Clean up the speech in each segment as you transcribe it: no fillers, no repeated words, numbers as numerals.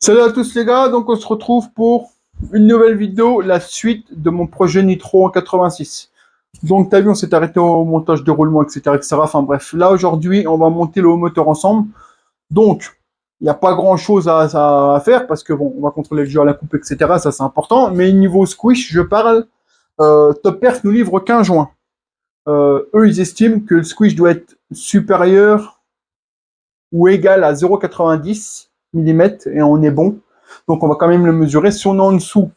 Salut à tous les gars, donc on se retrouve pour une nouvelle vidéo, la suite de mon projet Nitro en 86. Donc t'as vu, on s'est arrêté au montage de roulement, etc., etc. Enfin bref, là aujourd'hui, on va monter le haut moteur ensemble. Donc, il n'y a pas grand-chose à faire parce que bon, on va contrôler le jeu à la coupe, etc. Ça c'est important. Mais niveau squish, je parle, Top Perf nous livre qu'un joint. Eux, ils estiment que le squish doit être supérieur ou égal à 0,90 mm et on est bon. Donc on va quand même le mesurer. Si on est en dessous,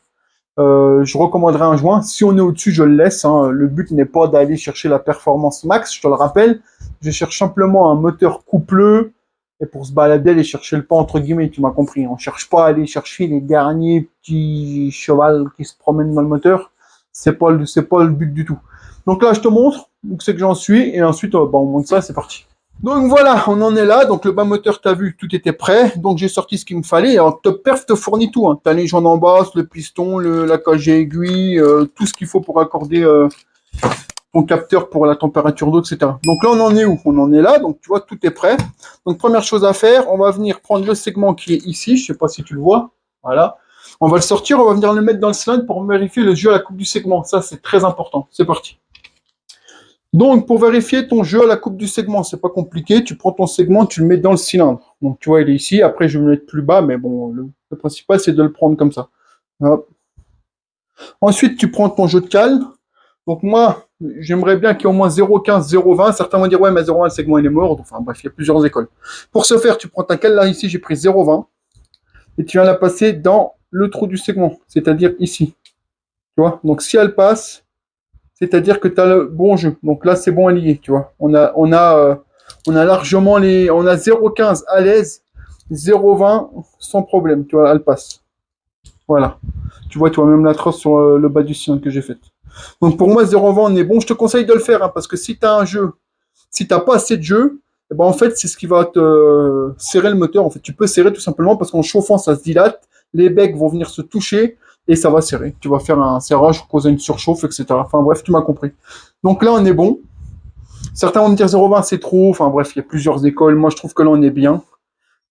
je recommanderais un joint. Si on est au-dessus, je le laisse. Hein. Le but n'est pas d'aller chercher la performance max, je te le rappelle. Je cherche simplement un moteur coupleux et pour se balader, aller chercher le pas entre guillemets, tu m'as compris. On cherche pas à aller chercher les derniers petits chevals qui se promènent dans le moteur. C'est pas le but du tout. Donc là, je te montre où c'est que j'en suis et ensuite, on monte ça, c'est parti. Donc voilà, on en est là. Donc le bas moteur, t'as vu, tout était prêt. Donc j'ai sorti ce qu'il me fallait. Alors Top Perf te fournit tout. Hein. T'as les joints en basse, le piston, la cage à aiguille, tout ce qu'il faut pour accorder ton capteur pour la température d'eau, etc. Donc là, on en est où? On en est là. Donc tu vois, tout est prêt. Donc première chose à faire, on va venir prendre le segment qui est ici. Je sais pas si tu le vois. Voilà. On va le sortir, on va venir le mettre dans le cylindre pour vérifier le jeu à la coupe du segment. Ça, c'est très important. C'est parti. Donc, pour vérifier ton jeu à la coupe du segment, c'est pas compliqué. Tu prends ton segment, tu le mets dans le cylindre. Donc, tu vois, il est ici. Après, je vais le mettre plus bas, mais bon, le principal, c'est de le prendre comme ça. Hop. Ensuite, tu prends ton jeu de cale. Donc, moi, j'aimerais bien qu'il y ait au moins 0,15, 0,20. Certains vont dire, ouais, mais 0,20, le segment, il est mort. Enfin, bref, il y a plusieurs écoles. Pour ce faire, tu prends ta cale. Là, ici, j'ai pris 0,20. Et tu viens la passer dans le trou du segment. C'est-à-dire ici. Tu vois? Donc, si elle passe, c'est-à-dire que tu as le bon jeu. Donc là, c'est bon à lier, tu vois. On a largement on a 0,15 à l'aise, 0,20 sans problème, tu vois, elle passe. Voilà. Tu vois même la trace sur le bas du cylindre que j'ai faite. Donc pour moi, 0,20, on est bon. Je te conseille de le faire, hein, parce que si tu as un jeu, si tu n'as pas assez de jeu, eh ben, en fait, c'est ce qui va te serrer le moteur. En fait, tu peux serrer tout simplement parce qu'en chauffant, ça se dilate, les becs vont venir se toucher et ça va serrer. Tu vas faire un serrage, causer une surchauffe, etc. Enfin bref, tu m'as compris. Donc là, on est bon. Certains vont me dire 0,20 c'est trop. Enfin bref, il y a plusieurs écoles. Moi, je trouve que là, on est bien.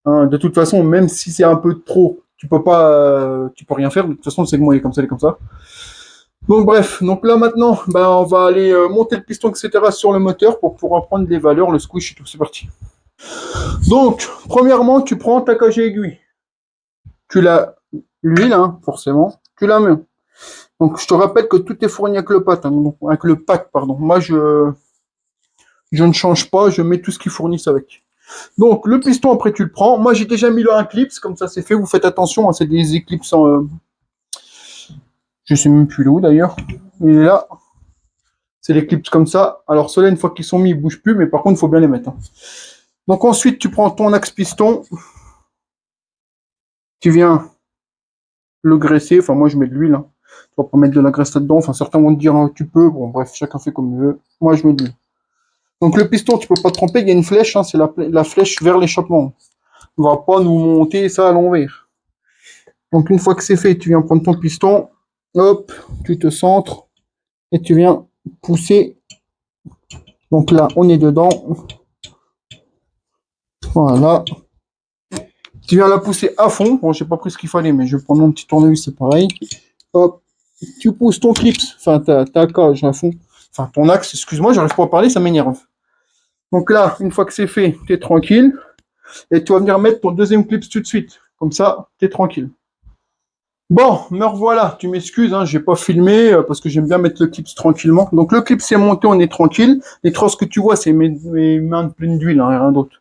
Hein, de toute façon, même si c'est un peu trop, tu peux rien faire. De toute façon, le segment il est comme ça, il est comme ça. Donc bref, donc là maintenant, ben, on va aller monter le piston, etc. sur le moteur pour pouvoir prendre les valeurs, le squish et tout. C'est parti. Donc, premièrement, tu prends ta cage à aiguille. Tu l'as, l'huile, hein, forcément. Tu la mets. Donc, je te rappelle que tout est fourni avec le pack, hein, donc, avec le pack, pardon. Moi, je ne change pas, je mets tout ce qu'ils fournissent avec. Donc, le piston, après, tu le prends. Moi, j'ai déjà mis un clips, comme ça, c'est fait. Vous faites attention, hein, c'est des éclipses en, je sais même plus où, d'ailleurs. Il est là. C'est les clips comme ça. Alors, ceux-là, une fois qu'ils sont mis, ils bougent plus, mais par contre, il faut bien les mettre. Hein. Donc, ensuite, tu prends ton axe piston. Tu viens le graisser. Enfin, moi, je mets de l'huile. Hein. Tu vas pas mettre de la graisse là-dedans. Enfin, certains vont te dire, hein, tu peux. Bon, bref, chacun fait comme il veut. Moi, je mets de l'huile. Donc, le piston, tu peux pas te tromper. Il y a une flèche. Hein, c'est la flèche vers l'échappement. On va pas nous monter ça à l'envers. Donc, une fois que c'est fait, tu viens prendre ton piston. Hop, tu te centres. Et tu viens pousser. Donc là, on est dedans. Voilà. Tu viens la pousser à fond. Bon, j'ai pas pris ce qu'il fallait, mais je vais prendre mon petit tournevis, c'est pareil. Hop. Tu pousses ton clips, enfin ta cage à fond. Enfin, ton axe, excuse-moi, j'arrive pas à parler, ça m'énerve. Donc là, une fois que c'est fait, tu es tranquille. Et tu vas venir mettre ton deuxième clips tout de suite. Comme ça, tu es tranquille. Bon, me revoilà. Tu m'excuses, hein, j'ai pas filmé parce que j'aime bien mettre le clips tranquillement. Donc le clip c'est monté, on est tranquille. Les trosses que tu vois, c'est mes mains pleines d'huile, hein, rien d'autre.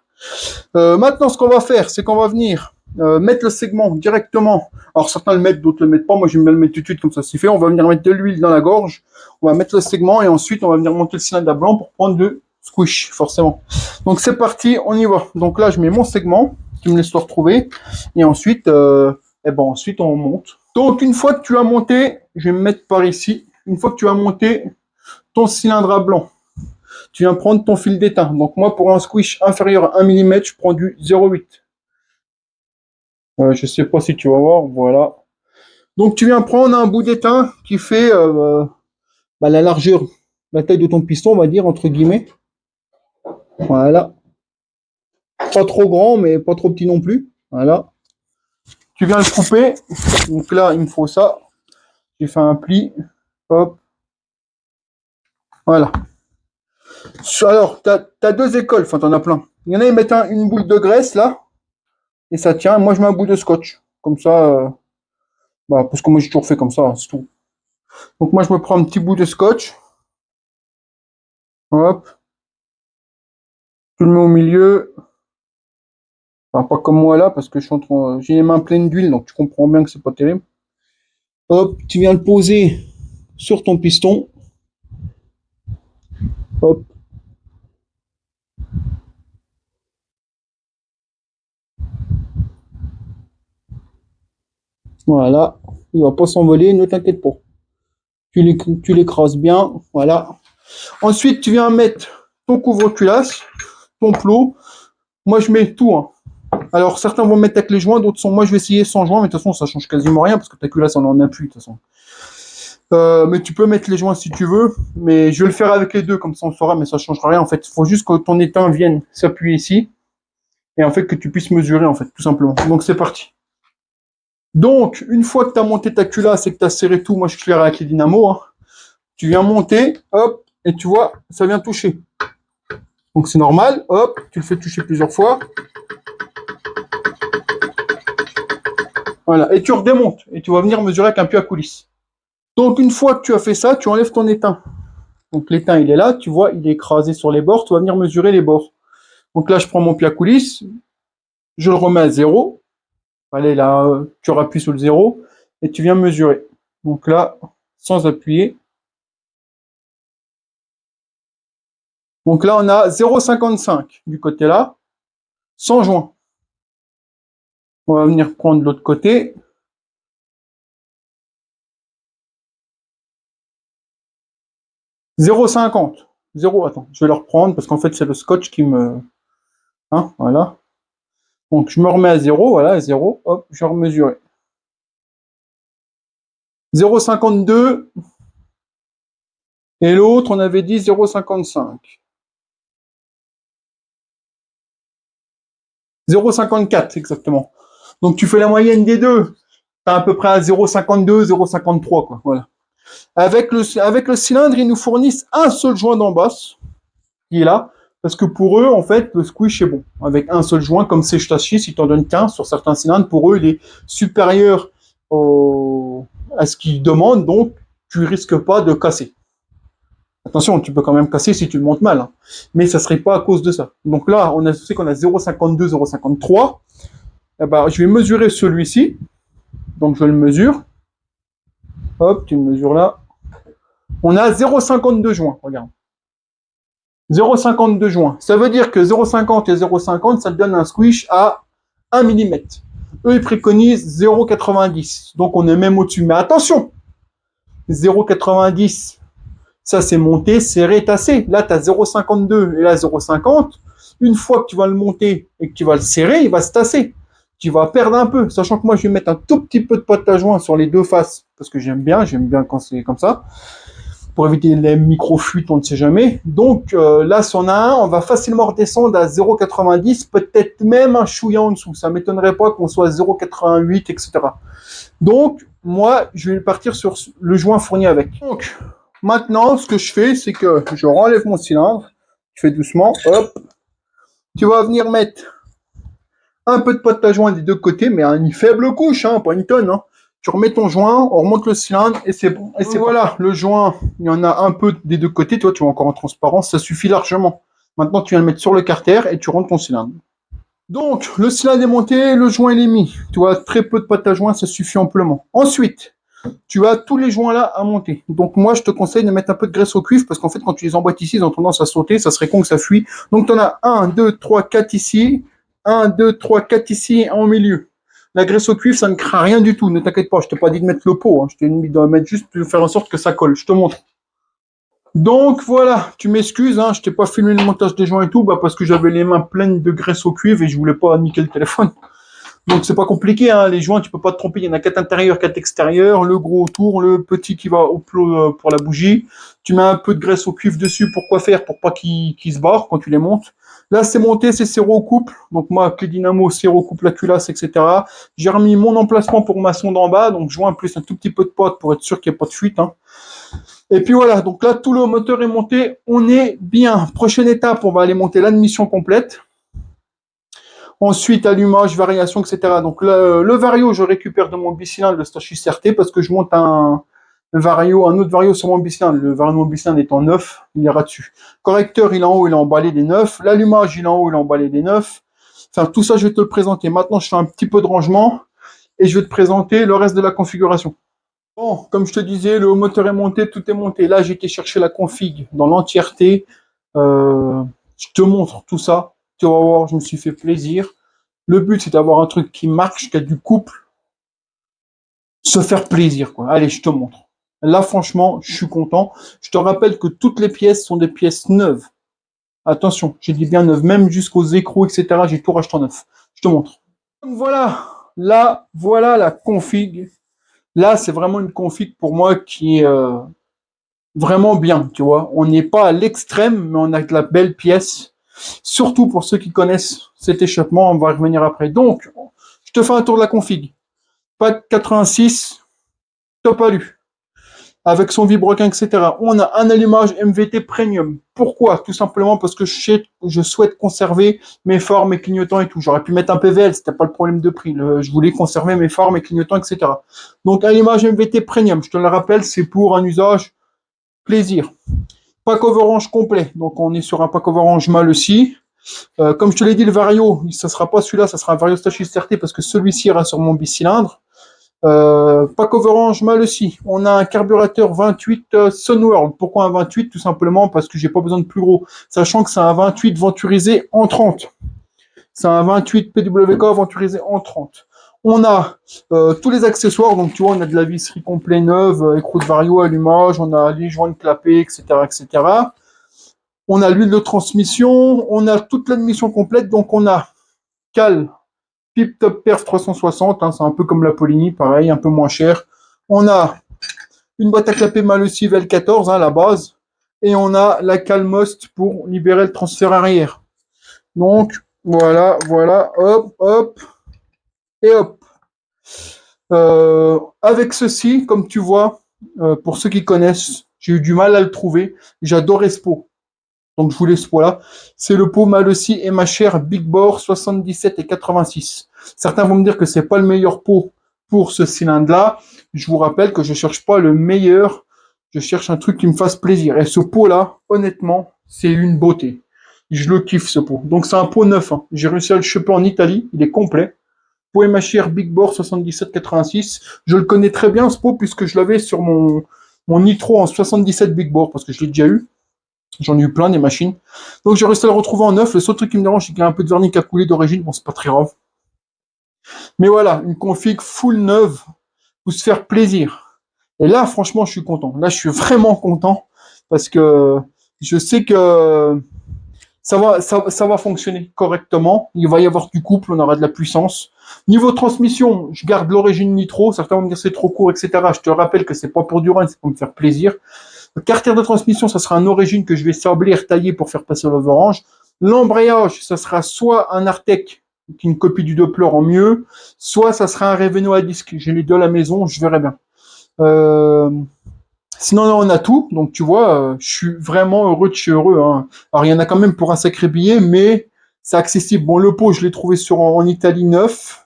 Maintenant, ce qu'on va faire, c'est qu'on va venir mettre le segment directement. Alors, certains le mettent, d'autres le mettent pas. Moi, j'aime bien le mettre tout de suite, comme ça c'est fait. On va venir mettre de l'huile dans la gorge. On va mettre le segment et ensuite, on va venir monter le cylindre à blanc pour prendre le squish, forcément. Donc, c'est parti, on y va. Donc là, je mets mon segment. Tu me laisses le retrouver. Et ensuite, ensuite, on monte. Donc, une fois que tu as monté, je vais me mettre par ici. Une fois que tu as monté ton cylindre à blanc, tu viens prendre ton fil d'étain. Donc moi, pour un squish inférieur à 1 mm, je prends du 0,8. Je sais pas si tu vas voir, voilà. Donc tu viens prendre un bout d'étain qui fait la largeur, la taille de ton piston, on va dire, entre guillemets. Voilà. Pas trop grand, mais pas trop petit non plus. Voilà. tu viens le couper. Donc là, il me faut ça. J'ai fait un pli. Hop. Voilà. Alors, t'as deux écoles, enfin, t'en as plein. Il y en a, ils mettent une boule de graisse, là, et ça tient. Moi, je mets un bout de scotch. Comme ça, bah, parce que moi, j'ai toujours fait comme ça, hein, c'est tout. Donc, moi, je me prends un petit bout de scotch. Hop. Tu le mets au milieu. Enfin, pas comme moi, là, parce que j'ai les mains pleines d'huile, donc tu comprends bien que c'est pas terrible. Hop, tu viens le poser sur ton piston. Hop. Voilà. Il va pas s'envoler, ne t'inquiète pas. Tu l'écrases bien. Voilà. Ensuite, tu viens mettre ton couvre-culasse, ton plot. Moi, je mets tout, hein. Alors, certains vont mettre avec les joints, d'autres sont. Moi, je vais essayer sans joints, mais de toute façon, ça change quasiment rien parce que ta culasse, on en a plus, de toute façon. Mais tu peux mettre les joints si tu veux, mais je vais le faire avec les deux, comme ça on saura, mais ça changera rien en fait. Il faut juste que ton étain vienne s'appuyer ici, et en fait que tu puisses mesurer en fait, tout simplement. Donc c'est parti. Donc, une fois que tu as monté ta culasse et que tu as serré tout, moi je claire avec les dynamos, hein, tu viens monter, hop, et tu vois, ça vient toucher. Donc c'est normal, hop, tu le fais toucher plusieurs fois. Voilà, et tu redémontes, et tu vas venir mesurer avec un puits à coulisses. Donc une fois que tu as fait ça, tu enlèves ton étain. Donc l'étain il est là, tu vois, il est écrasé sur les bords, tu vas venir mesurer les bords. Donc là je prends mon puits à coulisses, je le remets à 0. Allez là, tu appuies sur le 0 et tu viens mesurer. Donc là, sans appuyer. Donc là on a 0,55 du côté là, sans joint. On va venir prendre l'autre côté. 0,50. 0, attends, je vais le reprendre parce qu'en fait c'est le scotch qui me... Hein, voilà. Donc je me remets à 0, voilà, 0, hop, je vais remesurer. 0,52 et l'autre on avait dit 0,55. 0,54 exactement. Donc tu fais la moyenne des deux. Tu as à peu près à 0,52, 0,53 quoi. Voilà. Avec le cylindre, ils nous fournissent un seul joint d'embasse qui est là. Parce que pour eux, en fait, le squish est bon. Avec un seul joint, comme c'est Hitachi, si tu en donnes qu'un sur certains cylindres, pour eux, il est supérieur à ce qu'ils demandent, donc tu risques pas de casser. Attention, tu peux quand même casser si tu le montes mal, hein. Mais ça serait pas à cause de ça. Donc là, on a sait qu'on a 0,52, 0,53. Eh ben, je vais mesurer celui-ci. Donc je le mesure. Hop, tu le mesures là. On a 0,52 joints, regarde. 0,52 joints. Ça veut dire que 0,50 et 0,50, ça te donne un squish à 1 mm. Eux, ils préconisent 0,90. Donc on est même au-dessus. Mais attention, 0,90, ça c'est monté, serré, tassé. Là, tu as 0,52 et là 0,50. Une fois que tu vas le monter et que tu vas le serrer, il va se tasser. Tu vas perdre un peu. Sachant que moi, je vais mettre un tout petit peu de pâte à joint sur les deux faces. Parce que j'aime bien quand c'est comme ça. Pour éviter les micro-fuites, on ne sait jamais. Donc là, si on a un, on va facilement redescendre à 0,90, peut-être même un chouïa en dessous. Ça ne m'étonnerait pas qu'on soit à 0,88, etc. Donc, moi, je vais partir sur le joint fourni avec. Donc, maintenant, ce que je fais, c'est que je renlève mon cylindre, je fais doucement, hop. Tu vas venir mettre un peu de pâte à joint des deux côtés, mais à une faible couche, hein, pas une tonne, hein. Tu remets ton joint, on remonte le cylindre et c'est bon. Et c'est voilà, le joint, il y en a un peu des deux côtés. Toi, tu vois encore en transparence, ça suffit largement. Maintenant, tu viens le mettre sur le carter et tu rentres ton cylindre. Donc, le cylindre est monté, le joint il est mis. Tu vois, très peu de pâte à joint, ça suffit amplement. Ensuite, tu as tous les joints là à monter. Donc moi, je te conseille de mettre un peu de graisse au cuivre parce qu'en fait, quand tu les emboîtes ici, ils ont tendance à sauter. Ça serait con que ça fuit. Donc, tu en as 1, 2, 3, 4 ici. 1, 2, 3, 4 ici en milieu. La graisse au cuivre, ça ne craint rien du tout. Ne t'inquiète pas, je t'ai pas dit de mettre le pot, hein. Je t'ai dit de mettre juste de faire en sorte que ça colle. Je te montre. Donc voilà, tu m'excuses, hein, je t'ai pas filmé le montage des joints et tout, bah parce que j'avais les mains pleines de graisse au cuivre et je voulais pas niquer le téléphone. Donc c'est pas compliqué, hein. Les joints, tu peux pas te tromper. Il y en a 4 intérieurs, 4 extérieurs, le gros autour, le petit qui va au plot pour la bougie. Tu mets un peu de graisse au cuivre dessus. Pourquoi faire? Pour pas qu'il se barre quand tu les montes. Là, c'est monté, c'est serré couple. Donc moi, clé dynamo, serré couple la culasse, etc. J'ai remis mon emplacement pour ma sonde en bas. Donc joint plus un tout petit peu de pote pour être sûr qu'il n'y ait pas de fuite, hein. Et puis voilà, donc là, tout le moteur est monté. On est bien. Prochaine étape, on va aller monter l'admission complète. Ensuite, allumage, variation, etc. Donc le vario, je récupère de mon bicylindre le Stachys RT parce que je monte un autre vario sur mon bicylindre. Le vario de mon bicylindre est en neuf, il ira dessus. Correcteur, il est en haut, il est emballé des neufs. L'allumage, il est en haut, il est emballé des neufs. Enfin, tout ça, je vais te le présenter. Maintenant, je fais un petit peu de rangement et je vais te présenter le reste de la configuration. Bon, comme je te disais, le moteur est monté, tout est monté. Là, j'ai été chercher la config dans l'entièreté. Je te montre tout ça. Tu vas voir, je me suis fait plaisir. Le but, c'est d'avoir un truc qui marche, qui a du couple, se faire plaisir, quoi. Allez, je te montre. Là, franchement, je suis content. Je te rappelle que toutes les pièces sont des pièces neuves. Attention, j'ai dit bien neuves, même jusqu'aux écrous, etc. J'ai tout racheté en neuf. Je te montre. Donc voilà, là, voilà la config. Là, c'est vraiment une config pour moi qui est vraiment bien, tu vois. On n'est pas à l'extrême, mais on a de la belle pièce. Surtout pour ceux qui connaissent cet échappement, on va y revenir après. Donc, je te fais un tour de la config. Pack 86, top alu, avec son vibroquin, etc. On a un allumage MVT Premium. Pourquoi? Tout simplement parce que je souhaite conserver mes phares, mes clignotants et tout. J'aurais pu mettre un PVL, c'était pas le problème de prix. Je voulais conserver mes phares, mes clignotants, etc. Donc, allumage MVT Premium, je te le rappelle, c'est pour un usage plaisir. Pack orange complet. Donc, on est sur un pack orange mâle aussi. Comme je te l'ai dit, le Vario, ça sera pas celui-là, ça sera un Vario Stachys RT parce que celui-ci ira sur mon bicylindre. Pack orange mâle aussi. On a un carburateur 28 Sunworld. Pourquoi un 28? Tout simplement parce que j'ai pas besoin de plus gros. Sachant que c'est un 28 venturisé en 30. C'est un 28 PWK venturisé en 30. On a tous les accessoires. Donc tu vois, on a de la visserie complet neuve, écrou de Vario, allumage, on a les joints clapés, etc., etc. On a l'huile de transmission, on a toute l'admission complète. Donc on a cale Pip Top Perf 360, hein, c'est un peu comme la Polini, pareil, un peu moins cher. On a une boîte à clapper Malossi L14, hein, la base. Et on a la Calmost pour libérer le transfert arrière. Donc, voilà, voilà, hop, hop, et hop. Avec ceci, comme tu vois, pour ceux qui connaissent, j'ai eu du mal à le trouver. J'adore Espo. Donc je voulais ce pot-là. C'est le pot Malossi et ma chère Big Bore 77 et 86. Certains vont me dire que c'est pas le meilleur pot pour ce cylindre-là. Je vous rappelle que je cherche pas le meilleur. Je cherche un truc qui me fasse plaisir. Et ce pot-là, honnêtement, c'est une beauté. Je le kiffe ce pot. Donc c'est un pot neuf, hein. J'ai réussi à le choper en Italie. Il est complet. Pot et ma chère Big Bore 77-86. Je le connais très bien ce pot puisque je l'avais sur mon Nitro en 77 Big Bore parce que je l'ai déjà eu. J'en ai eu plein des machines. Donc j'ai réussi à le retrouver en neuf. Le seul truc qui me dérange, c'est qu'il y a un peu de vernis qui a coulé d'origine. Bon, c'est pas très grave. Mais voilà, une config full neuve pour se faire plaisir. Et là, franchement, je suis content. Là, je suis vraiment content parce que je sais que ça va fonctionner correctement. Il va y avoir du couple, on aura de la puissance. Niveau transmission, je garde l'origine nitro. Certains vont me dire c'est trop court, etc. Je te rappelle que c'est pas pour du run, c'est pour me faire plaisir. Le carter de transmission, ça sera un origine que je vais sabler, retailler pour faire passer l'overange. L'embrayage, ça sera soit un Artec, qui est une copie du Doppler en mieux, soit ça sera un Reveno à disque. J'ai les deux à la maison, je verrai bien. Sinon, on a tout. Donc, tu vois, je suis vraiment heureux de chez heureux, hein. Alors, il y en a quand même pour un sacré billet, mais c'est accessible. Bon, le pot, je l'ai trouvé en Italie neuf.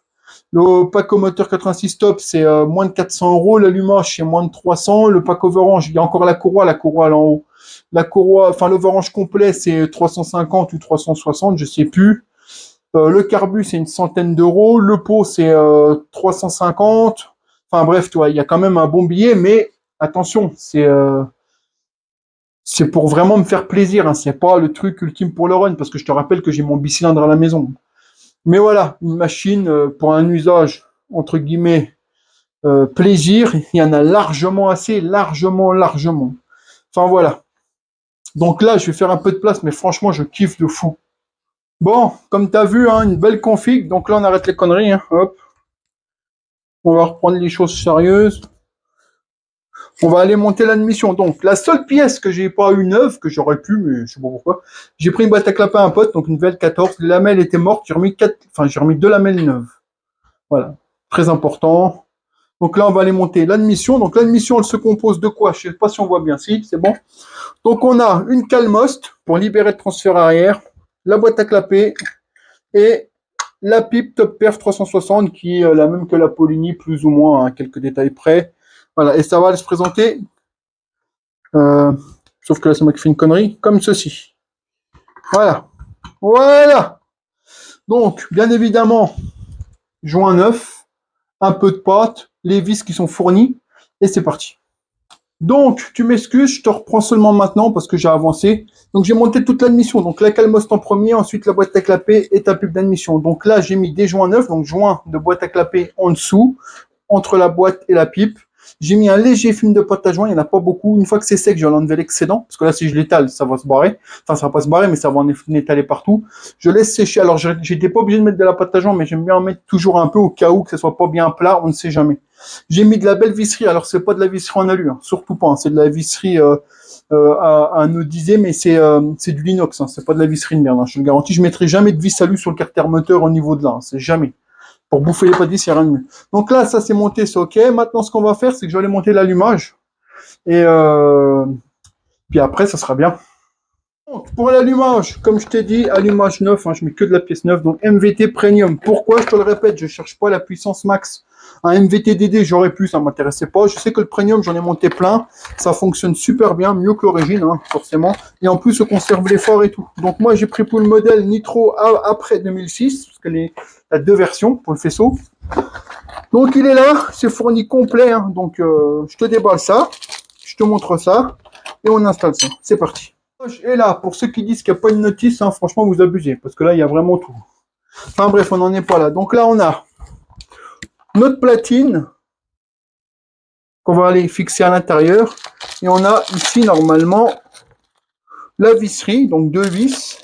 Le pack au moteur 86 top, c'est moins de 400 euros. L'allumage, c'est moins de 300. Le pack Overange, il y a encore la courroie là en haut. La courroie, enfin l'Overange complet, c'est 350 ou 360, je sais plus. Le carbu, c'est une centaine d'euros. Le pot, c'est 350. Enfin bref, tu vois, il y a quand même un bon billet, mais attention, c'est pour vraiment me faire plaisir, hein. C'est pas le truc ultime pour le run, parce que je te rappelle que j'ai mon bicylindre à la maison. Mais voilà, une machine pour un usage, entre guillemets, plaisir, il y en a largement assez, largement, largement. Enfin voilà. Donc là, je vais faire un peu de place, mais franchement, je kiffe de fou. Bon, comme tu as vu, hein, une belle config. Donc là, on arrête les conneries. Hein. Hop, on va reprendre les choses sérieuses. On va aller monter l'admission. Donc, la seule pièce que j'ai pas eu neuve, que j'aurais pu, mais je sais pas pourquoi, j'ai pris une boîte à clapper à un pote, donc une VL14. Les lamelles étaient mortes. J'ai remis deux lamelles neuves. Voilà. Très important. Donc là, on va aller monter l'admission. Donc l'admission, elle se compose de quoi? Je sais pas si on voit bien. Si, c'est bon. Donc on a une calmost pour libérer le transfert arrière, la boîte à clapper et la pipe Top Perf 360 qui est la même que la Poligny, plus ou moins, à quelques détails près. Voilà, et ça va se présenter, euh, sauf que là c'est moi qui fais une connerie, comme ceci. Voilà. Voilà. Donc, bien évidemment, joint neuf, un peu de pâte, les vis qui sont fournies, et c'est parti. Donc, tu m'excuses, je te reprends seulement maintenant parce que j'ai avancé. Donc, j'ai monté toute l'admission. Donc, la calmost en premier, ensuite la boîte à clapper et ta pub d'admission. Donc là, j'ai mis des joints neufs, donc joints de boîte à clapper en dessous, entre la boîte et la pipe. J'ai mis un léger film de pâte à joint, il n'y en a pas beaucoup. Une fois que c'est sec, je vais enlever l'excédent, parce que là, si je l'étale, ça va se barrer. Enfin, ça va pas se barrer, mais ça va en étaler partout. Je laisse sécher. Alors, j'étais pas obligé de mettre de la pâte à joint, mais j'aime bien en mettre toujours un peu au cas où que ce soit pas bien plat, on ne sait jamais. J'ai mis de la belle visserie. Alors, c'est pas de la visserie en alu, hein, surtout pas. Hein, c'est de la visserie à anodisée, mais c'est du l'inox. Hein, c'est pas de la visserie de merde, hein, je te le garantis. Je mettrai jamais de vis alu sur le carter moteur au niveau de là. Hein, c'est jamais. Pour bouffer les pâtes de vis, il n'y a rien de mieux. Donc là, ça c'est monté, c'est OK. Maintenant, ce qu'on va faire, c'est que je vais aller monter l'allumage. Et puis après, ça sera bien. Donc, pour l'allumage, comme je t'ai dit, allumage neuf, hein, je mets que de la pièce neuve, donc MVT Premium. Pourquoi? Je te le répète, je cherche pas la puissance max. Un MVT DD, j'aurais pu, ça m'intéressait pas. Je sais que le Premium, j'en ai monté plein. Ça fonctionne super bien, mieux que l'origine, hein, forcément. Et en plus, on conserve l'effort et tout. Donc moi, j'ai pris pour le modèle Nitro après 2006, parce qu'il y a deux versions pour le faisceau. Donc il est là, c'est fourni complet. Hein, donc je te déballe ça, je te montre ça, et on installe ça. C'est parti. Et là, pour ceux qui disent qu'il n'y a pas une notice, hein, franchement, vous abusez, parce que là, il y a vraiment tout. Enfin bref, on n'en est pas là. Donc là, on a notre platine qu'on va aller fixer à l'intérieur. Et on a ici, normalement, la visserie, donc deux vis,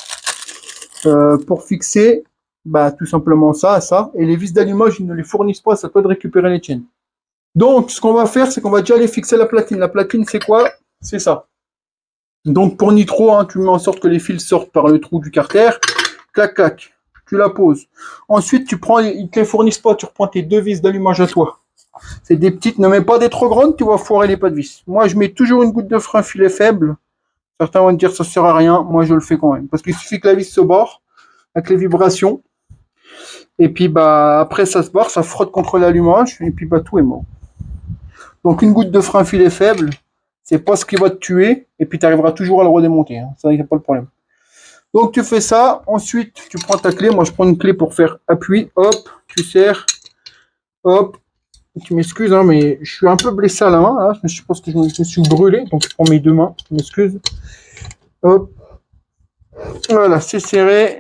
pour fixer tout simplement ça à ça. Et les vis d'allumage, ils ne les fournissent pas, ça peut de récupérer les tiennes. Donc, ce qu'on va faire, c'est qu'on va déjà aller fixer la platine. La platine, c'est quoi? C'est ça. Donc, pour Nitro, hein, tu mets en sorte que les fils sortent par le trou du carter. Clac, clac. Tu la poses. Ensuite, ils ne te les fournissent pas. Tu reprends tes deux vis d'allumage à toi. C'est des petites. Ne mets pas des trop grandes, tu vas foirer les pas de vis. Moi, je mets toujours une goutte de frein filet faible. Certains vont me dire ça sert à rien. Moi, je le fais quand même. Parce qu'il suffit que la vis se barre avec les vibrations. Et puis, après, ça se barre, ça frotte contre l'allumage. Et puis, tout est mort. Donc, une goutte de frein filet faible, c'est pas ce qui va te tuer. Et puis, tu arriveras toujours à le redémonter. Hein. Ça, il n'y a pas de problème. Donc, tu fais ça. Ensuite, tu prends ta clé. Moi, je prends une clé pour faire appui. Hop, tu serres. Hop. Tu m'excuses, hein, mais je suis un peu blessé à la main. Là. Je pense que je me suis brûlé. Donc, je prends mes deux mains. Tu m'excuses. Hop. Voilà, c'est serré.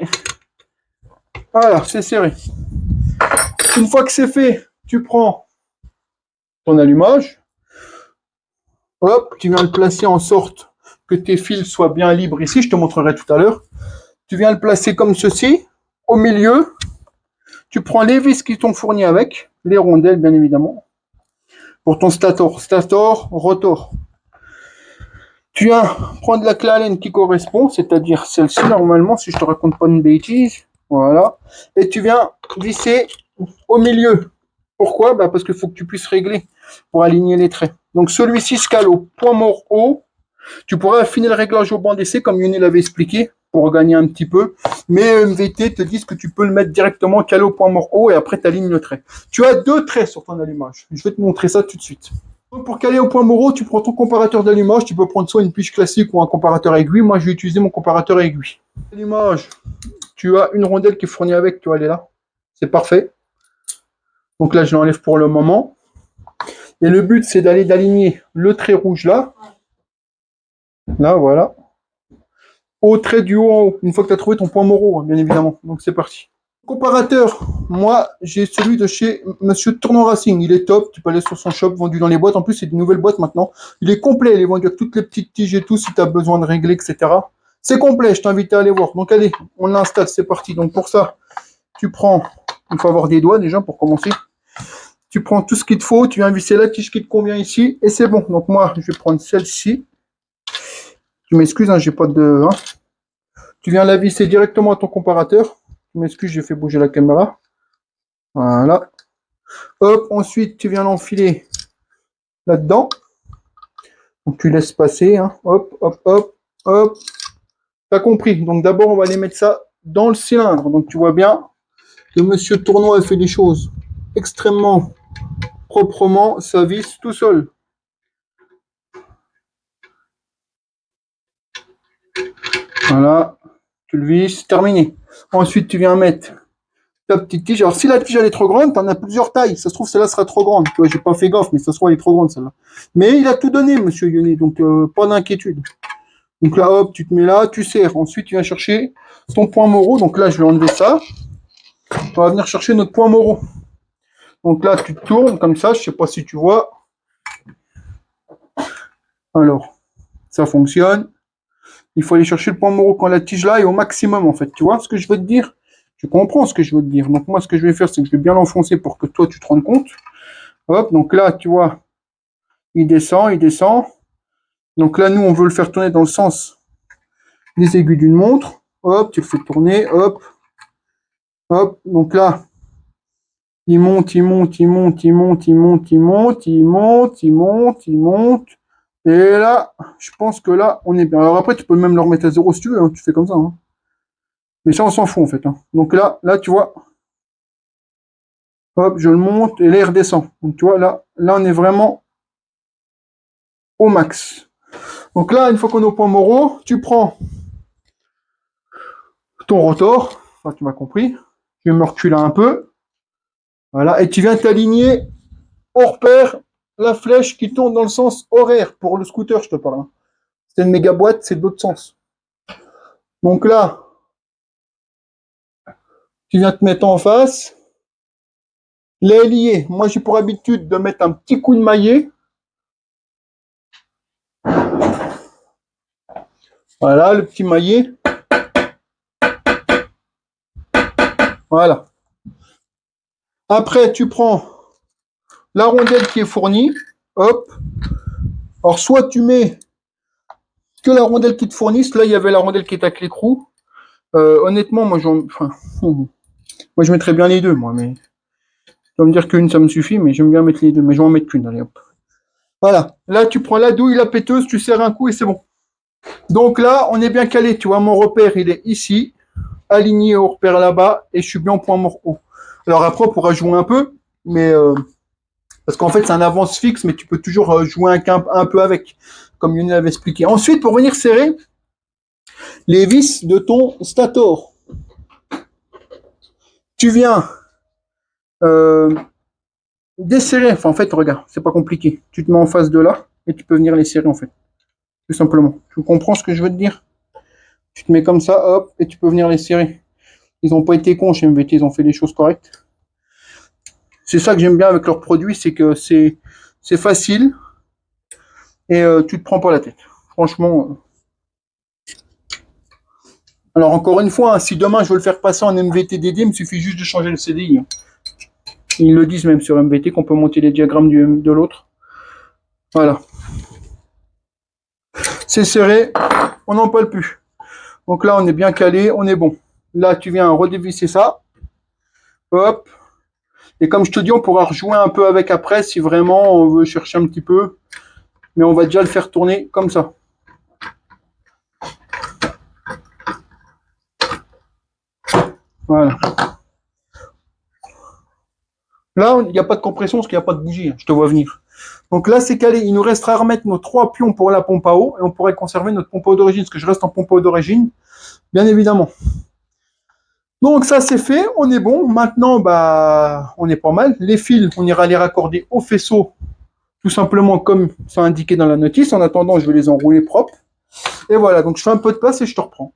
Voilà, c'est serré. Une fois que c'est fait, tu prends ton allumage. Hop, tu viens le placer en sorte que tes fils soient bien libres ici. Je te montrerai tout à l'heure. Tu viens le placer comme ceci. Au milieu, tu prends les vis qui t'ont fourni avec, les rondelles bien évidemment, pour ton stator, rotor. Tu viens prendre la clé Allen qui correspond, c'est-à-dire celle-ci normalement, si je te raconte pas une bêtise. Voilà. Et tu viens visser au milieu. Pourquoi? Parce qu'il faut que tu puisses régler pour aligner les traits. Donc celui-ci se cale au point mort haut. Tu pourrais affiner le réglage au banc d'essai comme Yoni l'avait expliqué pour gagner un petit peu. Mais MVT te disent que tu peux le mettre directement calé au point mort haut et après tu alignes le trait. Tu as deux traits sur ton allumage. Je vais te montrer ça tout de suite. Donc pour caler au point mort haut, tu prends ton comparateur d'allumage. Tu peux prendre soit une pige classique ou un comparateur aiguille. Moi, je vais utiliser mon comparateur aiguille. Allumage, tu as une rondelle qui est fournie avec. Tu vois, elle est là. C'est parfait. Donc là, je l'enlève pour le moment. Et le but, c'est d'aligner le trait rouge là. Là, voilà. Au trait du haut en haut, une fois que tu as trouvé ton point moro, bien évidemment. Donc c'est parti. Comparateur, moi j'ai celui de chez Monsieur Tournon Racing, il est top, tu peux aller sur son shop, vendu dans les boîtes, en plus c'est de nouvelles boîtes maintenant. Il est complet, il est vendu avec toutes les petites tiges et tout, si tu as besoin de régler, etc. C'est complet, je t'invite à aller voir. Donc allez, on l'installe, c'est parti. Donc pour ça, tu prends, il faut avoir des doigts déjà pour commencer. Tu prends tout ce qu'il te faut, tu viens visser la tige qui te convient ici, et c'est bon. Donc moi, je vais prendre celle-ci. Tu m'excuses, hein, j'ai pas de... Hein. Tu viens la visser directement à ton comparateur. Tu m'excuses, j'ai fait bouger la caméra. Voilà. Hop, ensuite, tu viens l'enfiler là-dedans. Donc tu laisses passer, hein. Hop, hop, hop, hop. T'as compris. Donc d'abord, on va aller mettre ça dans le cylindre. Donc tu vois bien que Monsieur Tournois a fait des choses extrêmement proprement. Ça visse tout seul. Voilà. Tu le visses, terminé. Ensuite, tu viens mettre ta petite tige. Alors si la tige elle est trop grande, t'en as plusieurs tailles. Ça se trouve, celle-là sera trop grande. Tu vois, j'ai pas fait gaffe, mais ça se trouve, elle est trop grande celle-là. Mais il a tout donné, Monsieur Yoni. Donc pas d'inquiétude. Donc là, hop, tu te mets là, tu serres. Ensuite, tu viens chercher ton point Moreau. Donc là, je vais enlever ça. On va venir chercher notre point Moreau. Donc là, tu tournes comme ça. Je sais pas si tu vois. Alors, ça fonctionne. Il faut aller chercher le point Moreau quand la tige là est au maximum, en fait. Tu vois ce que je veux te dire? Tu comprends ce que je veux te dire. Donc moi, ce que je vais faire, c'est que je vais bien l'enfoncer pour que toi, tu te rendes compte. Hop, donc là, tu vois, il descend, il descend. Donc là, nous, on veut le faire tourner dans le sens des aiguilles d'une montre. Hop, tu le fais tourner, hop, hop. Donc là, il monte, il monte, il monte, il monte, il monte, il monte, il monte, il monte, il monte. Et là, je pense que là, on est bien. Alors après, tu peux même le remettre à zéro si tu veux, hein, tu fais comme ça. Hein. Mais ça, on s'en fout en fait. Hein. Donc là, tu vois, hop, je le monte et là, il redescend. Donc tu vois, là, on est vraiment au max. Donc là, une fois qu'on est au point Moreau, tu prends ton rotor. Enfin, tu m'as compris. Je vais me reculer un peu. Voilà, et tu viens t'aligner au repère la flèche qui tourne dans le sens horaire. Pour le scooter, je te parle. Hein. C'est une méga boîte, c'est d'autres sens. Donc là, tu viens te mettre en face. L'ailier, moi j'ai pour habitude de mettre un petit coup de maillet. Voilà, le petit maillet. Voilà. Après, tu prends la rondelle qui est fournie. Hop. Alors, soit tu mets que la rondelle qui te fournisse. Là, il y avait la rondelle qui est avec l'écrou. Honnêtement, moi, moi, je mettrais bien les deux, moi, mais tu vas me dire qu'une, ça me suffit, mais j'aime bien mettre les deux. Mais je vais en mettre qu'une, allez, hop. Voilà. Là, tu prends la douille, la péteuse, tu serres un coup et c'est bon. Donc là, on est bien calé. Tu vois, mon repère, il est ici, aligné au repère là-bas, et je suis bien au point mort haut. Alors après, on pourra jouer un peu, mais parce qu'en fait, c'est un avance fixe, mais tu peux toujours jouer un peu avec, comme Lionel avait expliqué. Ensuite, pour venir serrer les vis de ton stator, tu viens euh, desserrer. Enfin, en fait, regarde, c'est pas compliqué. Tu te mets en face de là, et tu peux venir les serrer, en fait. Tout simplement. Tu comprends ce que je veux te dire? Tu te mets comme ça, hop, et tu peux venir les serrer. Ils n'ont pas été cons chez MVT, ils ont fait les choses correctes. C'est ça que j'aime bien avec leurs produits, c'est que c'est facile et tu te prends pas la tête. Franchement. Alors encore une fois, hein, si demain je veux le faire passer en MVT dédié, il me suffit juste de changer le CDI. Hein. Ils le disent même sur MVT qu'on peut monter les diagrammes de l'autre. Voilà. C'est serré, on n'en parle plus. Donc là, on est bien calé, on est bon. Là, tu viens redévisser ça. Hop. Et comme je te dis, on pourra rejouer un peu avec après si vraiment on veut chercher un petit peu. Mais on va déjà le faire tourner comme ça. Voilà. Là, il n'y a pas de compression parce qu'il n'y a pas de bougie. Hein, je te vois venir. Donc là, c'est calé. Il nous restera à remettre nos 3 pions pour la pompe à eau et on pourrait conserver notre pompe à eau d'origine, parce que je reste en pompe à eau d'origine, bien évidemment. Donc ça, c'est fait. On est bon. Maintenant, bah, on est pas mal. Les fils, on ira les raccorder au faisceau, tout simplement comme ça indiqué dans la notice. En attendant, je vais les enrouler propres. Et voilà. Donc je fais un peu de place et je te reprends.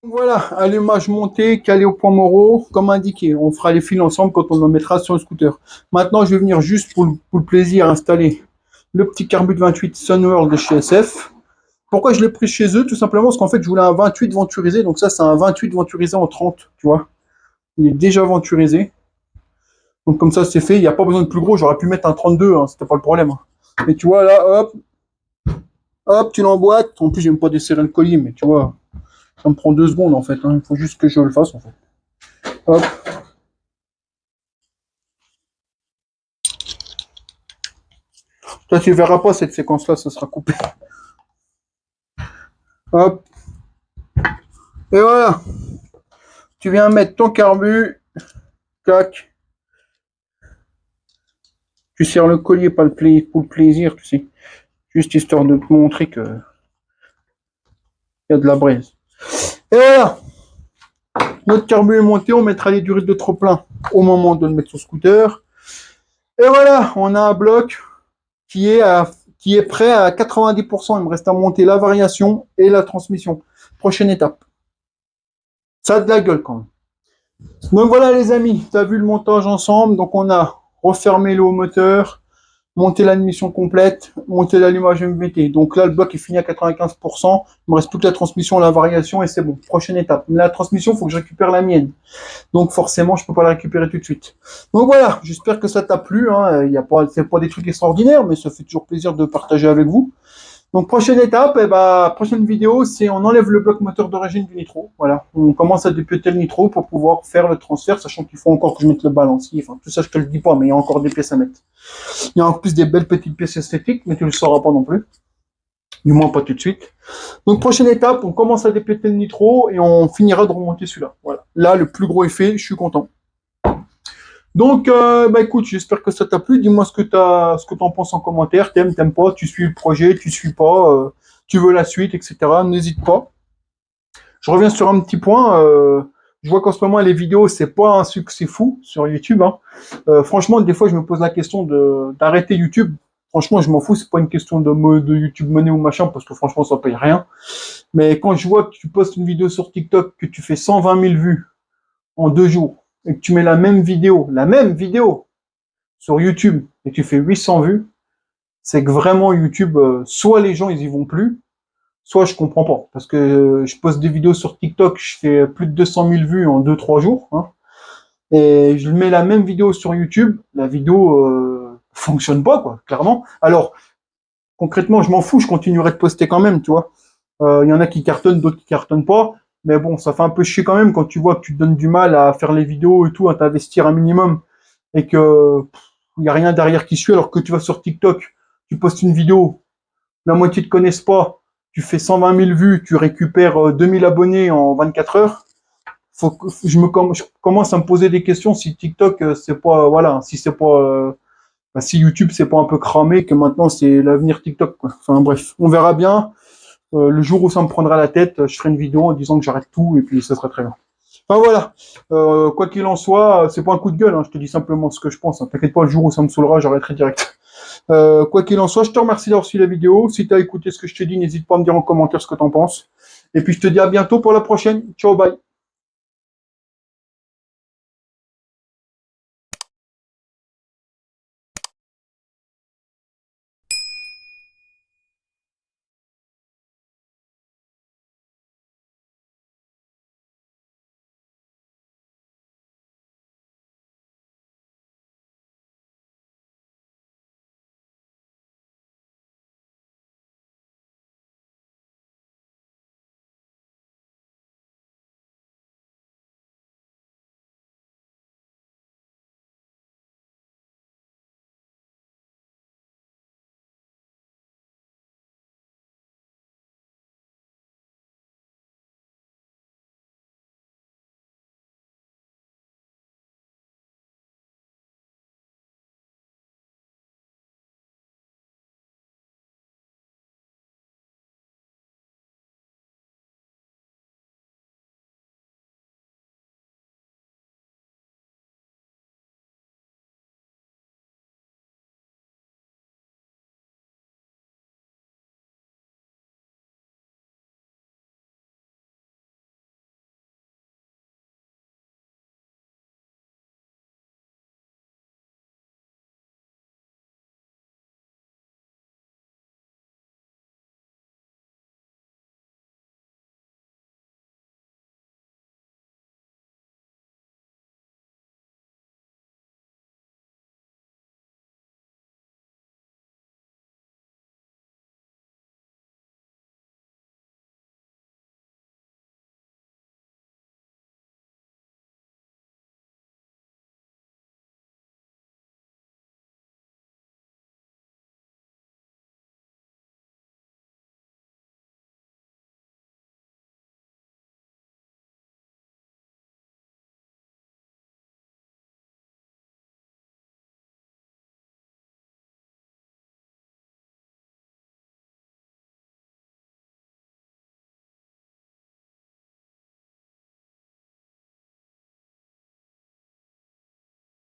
Voilà, allumage monté, calé au point Moreau, comme indiqué. On fera les fils ensemble quand on en mettra sur le scooter. Maintenant, je vais venir juste pour le plaisir installer le petit Carbut 28 Sunworld de chez SF. Pourquoi je l'ai pris chez eux? Tout simplement parce qu'en fait, je voulais un 28 venturisé. Donc ça, c'est un 28 venturisé en 30, tu vois. Il est déjà venturisé. Donc comme ça, c'est fait. Il n'y a pas besoin de plus gros. J'aurais pu mettre un 32, hein, c'était pas le problème. Mais tu vois, là, hop, hop, tu l'emboîtes. En plus, j'aime pas desserrer le collier, mais tu vois, ça me prend 2 secondes, en fait. Il faut juste que je le fasse, en fait. Hop. Toi, tu verras pas cette séquence-là, ça sera coupé. Hop. Et voilà. Tu viens mettre ton carbu. Tac. Tu serres le collier, pas pour le plaisir, tu sais. Juste histoire de te montrer que il y a de la braise. Et voilà. Notre carbu est monté, on mettra les durées de trop plein au moment de le mettre sur scooter. Et voilà, on a un bloc qui est, qui est prêt à 90%. Il me reste à monter la variation et la transmission. Prochaine étape. Ça a de la gueule quand même. Donc voilà les amis, tu as vu le montage ensemble. Donc on a refermé le haut moteur, monté l'admission complète, monté l'allumage MVT. Donc là, le bloc est fini à 95%. Il me reste plus que la transmission, la variation et c'est bon. Prochaine étape. Mais la transmission, il faut que je récupère la mienne. Donc forcément, je peux pas la récupérer tout de suite. Donc voilà, j'espère que ça t'a plu. Hein. Il y a pas, c'est pas des trucs extraordinaires, mais ça fait toujours plaisir de partager avec vous. Donc prochaine étape, prochaine vidéo, c'est on enlève le bloc moteur d'origine du nitro. Voilà, on commence à dépiauter le nitro pour pouvoir faire le transfert, sachant qu'il faut encore que je mette le balancier. Enfin, tout ça, je te le dis pas, mais il y a encore des pièces à mettre. Il y a en plus des belles petites pièces esthétiques, mais tu le sauras pas non plus. Du moins pas tout de suite. Donc prochaine étape, on commence à dépéter le nitro et on finira de remonter celui-là. Voilà. Là, le plus gros effet, je suis content. Donc, écoute, j'espère que ça t'a plu. Dis-moi ce que t'en penses en commentaire. T'aimes pas, tu suis le projet, tu suis pas, tu veux la suite, etc. N'hésite pas. Je reviens sur un petit point. Je vois qu'en ce moment, les vidéos, c'est pas un succès fou sur YouTube. Hein. Franchement, des fois, je me pose la question d'arrêter YouTube. Franchement, je m'en fous. C'est pas une question de YouTube money ou machin, parce que franchement, ça paye rien. Mais quand je vois que tu postes une vidéo sur TikTok, que tu fais 120 000 vues en 2 jours, et que tu mets la même vidéo sur YouTube, et que tu fais 800 vues, c'est que vraiment YouTube, soit les gens, ils y vont plus, soit je comprends pas. Parce que je poste des vidéos sur TikTok, je fais plus de 200 000 vues en 2-3 jours, hein, et je mets la même vidéo sur YouTube, la vidéo fonctionne pas, quoi, clairement. Alors, concrètement, je m'en fous, je continuerai de poster quand même, tu vois. Il y en a qui cartonnent, d'autres qui cartonnent pas. Mais bon, ça fait un peu chier quand même quand tu vois que tu te donnes du mal à faire les vidéos et tout, à t'investir un minimum et que il y a rien derrière qui suit alors que tu vas sur TikTok, tu postes une vidéo, la moitié te connaissent pas, tu fais 120 000 vues, tu récupères 2000 abonnés en 24 heures. Faut que je commence à me poser des questions si TikTok c'est pas voilà, si c'est pas si YouTube c'est pas un peu cramé que maintenant c'est l'avenir TikTok quoi. Enfin bref, on verra bien. Le jour où ça me prendra la tête, je ferai une vidéo en disant que j'arrête tout et puis ça sera très bien. Enfin voilà, quoi qu'il en soit, c'est pas un coup de gueule, hein, je te dis simplement ce que je pense. Hein. T'inquiète pas, le jour où ça me saoulera, j'arrêterai direct. Quoi qu'il en soit, je te remercie d'avoir suivi la vidéo. Si tu as écouté ce que je t'ai dit, n'hésite pas à me dire en commentaire ce que t'en penses. Et puis je te dis à bientôt pour la prochaine. Ciao, bye.